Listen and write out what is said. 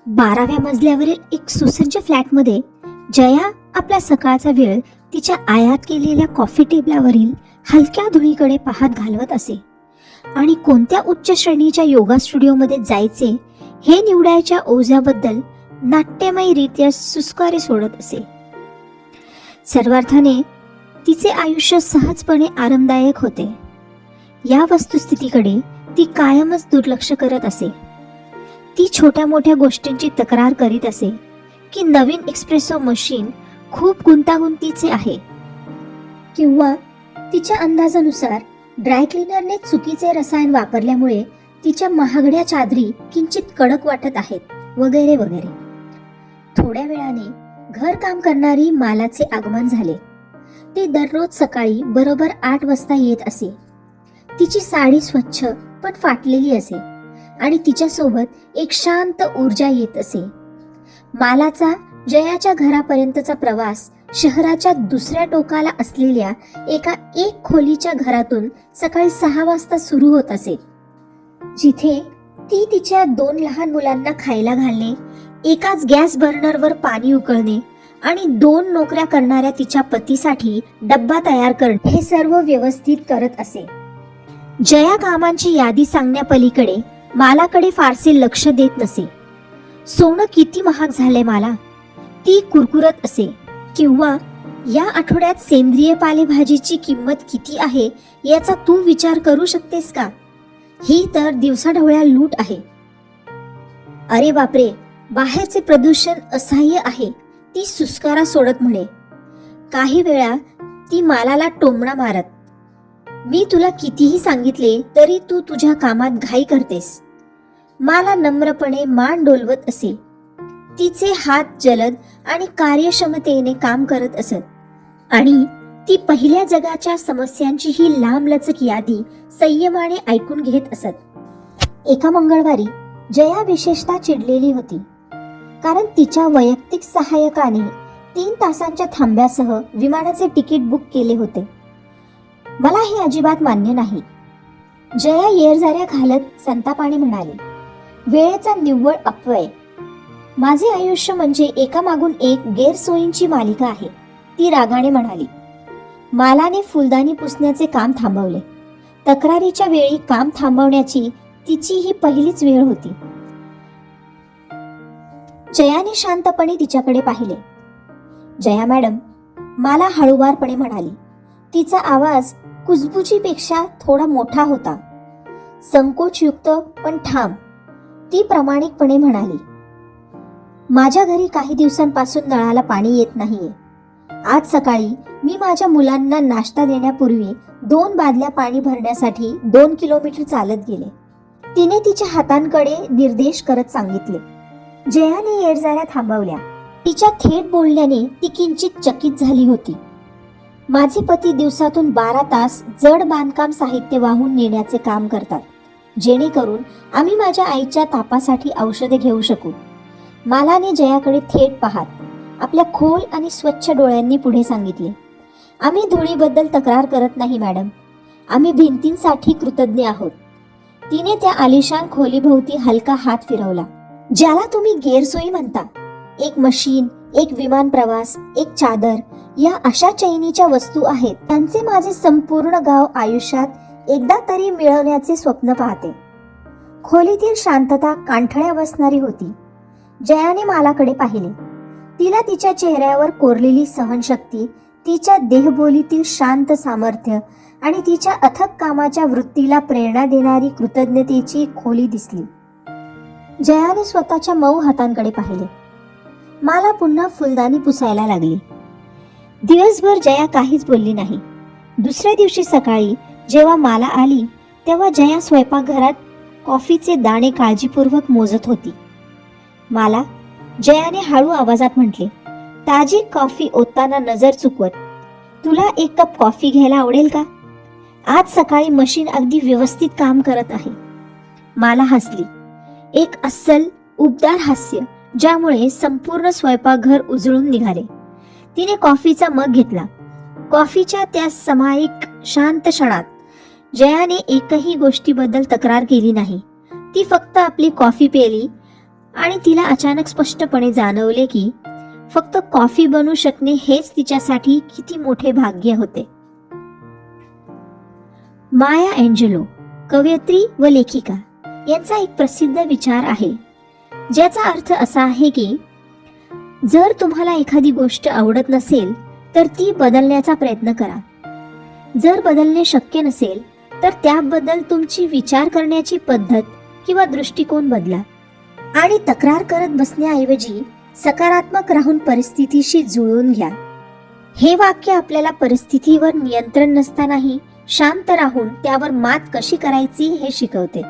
12व्या मजल्यावरील एक सुसज्ज फ्लॅटमध्ये जया आपला सकाळचा वेळ तिच्या आयात केलेल्या कॉफी टेबलावरील हलक्या धुळीकडे पाहत घालवत असे आणि कोणत्या उच्च श्रेणीच्या योगा स्टुडिओमध्ये जायचे हे निवडायच्या ओझ्याबद्दल नाट्यमयरित्या सुस्कारे सोडत असे. सर्वार्थाने तिचे आयुष्य सहजपणे आरामदायक होते. या वस्तुस्थितीकडे ती कायमच दुर्लक्ष करत असे. ती छोट्या मोठ्या गोष्टींची तक्रार करीत असे की नवीन एक्सप्रेसो मशीन खूप गुंतागुंतीचे आहे, किंवा तिच्या अंदाजानुसार ड्राय क्लीनरने चुकीचे रसायन वापरल्यामुळे तिच्या महागड्या चादरी किंचित कडक वाटत आहेत, वगैरे वगैरे. थोड्या वेळाने घर काम करणारी मालाचे आगमन झाले. ती दररोज सकाळी बरोबर 8 वाजता येत असे. तिची साडी स्वच्छ पण फाटलेली असे आणि तिच्यासोबत एक शांत ऊर्जा येत असे. मालाचा जयाच्या घरापर्यंतचा प्रवास शहराच्या दुसऱ्या टोकाला असलेल्या एका एक खोलीच्या घरातून सकाळी 6 वाजता सुरू होत असे, जिथे ती तिच्या 2 लहान मुलांना खायला घालणे, एकाच गॅस बर्नरवर पाणी उकळणे आणि 2 नोकऱ्या करणाऱ्या तिच्या पतीसाठी डब्बा तयार करणे हे सर्व व्यवस्थित करत असे. जया कामांची यादी सांगण्यापलीकडे मालाकडे फारसे लक्ष देत नसे. सोनं किती महाग झाले माला, ती कुरकुरत असे, किंवा या आठवड्यात सेंद्रिय पालेभाजीची किंमत किती आहे याचा तू विचार करू शकतेस का? ही तर दिवसाढवळ्या लूट आहे. अरे बापरे, बाहेरचे प्रदूषण असह्य आहे, ती सुस्कारा सोडत म्हणे. काही वेळा ती मालाला टोमणा मारत, मी तुला कितीही सांगितले तरी तू तुझ्या कामात घाई करतेस. माला नम्रपणे मान डोलवत असे. तिचे हात जलद आणि कार्यक्षमतेने काम करत असत आणि ती पहिल्या जगाच्या समस्यांची ही लांबलचक यादी संयमाने ऐकून घेत असत. एका मंगळवारी जया विशेषतः चिडलेली होती, कारण तिच्या वैयक्तिक सहाय्यकाने 3 तासांच्या थांब्यासह विमानाचे तिकीट बुक केले होते. मला हे अजिबात मान्य नाही, जया येरझाऱ्या घालत संतापाने म्हणाली. वेळेचा निव्वळ अपव्यय. माझे आयुष्य म्हणजे एकामागून एक गैरसोयींची मालिका आहे, ती रागाने म्हणाली. मालाने फुलदाणी पुसण्याचे काम थांबवले. तक्रारीच्या वेळी काम थांबवण्याची तिची ही पहिलीच वेळ होती. जयाने शांतपणे तिच्याकडे पाहिले. जया मॅडम, माला हळूवारपणे म्हणाली. तिचा आवाज कुजबुजीपेक्षा थोडा मोठा होता, संकोचयुक्त पण ठाम. ती प्रामाणिकपणे म्हणाली, माझ्या घरी काही दिवसांपासून नळाला पाणी येत नाहीये. आज सकाळी मी माझ्या मुलांना नाश्ता देण्यापूर्वी 2 बादल्या पाणी भरण्यासाठी 2 किलोमीटर चालत गेले. तिने तिच्या हातांकडे निर्देश करत सांगितले. जयाने येरझाऱ्या थांबवल्या. तिच्या थेट बोलण्याने ती किंचित चकित झाली होती. माझे पती दिवसातून 12 तास जड बांधकाम साहित्य वाहून नेण्याचे काम करतात, जेणेकरून आम्ही माझ्या आईच्या तापासाठी औषधे घेऊ शकू. मालाने जयाकडे थेट पाहत आपल्या खोल आणि स्वच्छ डोळ्यांनी पुढे सांगितले. आम्ही धुळीबद्दल तक्रार करत नाही मॅडम, आम्ही भिंतींसाठी कृतज्ञ आहोत. तिने त्या आलिशान खोलीभोवती हलका हात फिरवला. ज्याला तुम्ही गैरसोयी म्हणता, एक मशीन, एक विमान प्रवास, एक चादर, या अशा चैनीच्या वस्तू आहेत, त्यांचे माझे संपूर्ण गाव आयुष्यात एकदा तरी मिळवण्याचे स्वप्न पाहते. खोलीतील शांतता कांठळ्या बसणारी होती. जयाने मालाकडे पाहिले. तिला तिच्या चेहऱ्यावर कोरलेली सहनशक्ती, तिच्या देहबोलीतील शांत सामर्थ्य आणि तिच्या अथक कामाच्या वृत्तीला प्रेरणा देणारी कृतज्ञतेची खोली दिसली. जयाने स्वतःच्या मऊ हातांकडे पाहिले. माला पुन्हा फुलदाणी पुसायला लागली. दिवसभर जया काहीच बोलली नाही. दुसऱ्या दिवशी सकाळी जेव्हा माला आली तेव्हा जया स्वयंपाकघरात कॉफीचे दाणे काळजीपूर्वक मोजत होती. माला, जयाने हळू आवाजात म्हटले, ताजी कॉफी ओतताना नजर चुकवत, तुला 1 कप कॉफी घ्यायला आवडेल का? आज सकाळी मशीन अगदी व्यवस्थित काम करत आहे. माला हसली. एक अस्सल उबदार हास्य, ज्यामुळे संपूर्ण स्वयंपाकघर उजळून निघाले. तिने कॉफीचा मग घेतला. कॉफीच्या त्या समायिक शांत क्षणात जयाने एकही गोष्टीबद्दल तक्रार केली नाही. ती फक्त आपली कॉफी प्यायली आणि तिला अचानक स्पष्टपणे जाणवले की फक्त कॉफी बनवू शकणे हेच तिच्यासाठी किती मोठे भाग्य होते. माया एंजेलो, कवयित्री व लेखिका, यांचा एक प्रसिद्ध विचार आहे, ज्याचा अर्थ असा आहे की जर तुम्हाला एखादी गोष्ट आवडत नसेल तर ती बदलण्याचा प्रयत्न करा. जर बदलणे शक्य नसेल तर त्याबद्दल तुमची विचार करण्याची पद्धत किंवा दृष्टिकोन बदला आणि तक्रार करत बसण्याऐवजी सकारात्मक राहून परिस्थितीशी जुळवून घ्या. हे वाक्य आपल्याला परिस्थितीवर नियंत्रण नसतानाही शांत राहून त्यावर मात कशी करायची हे शिकवते.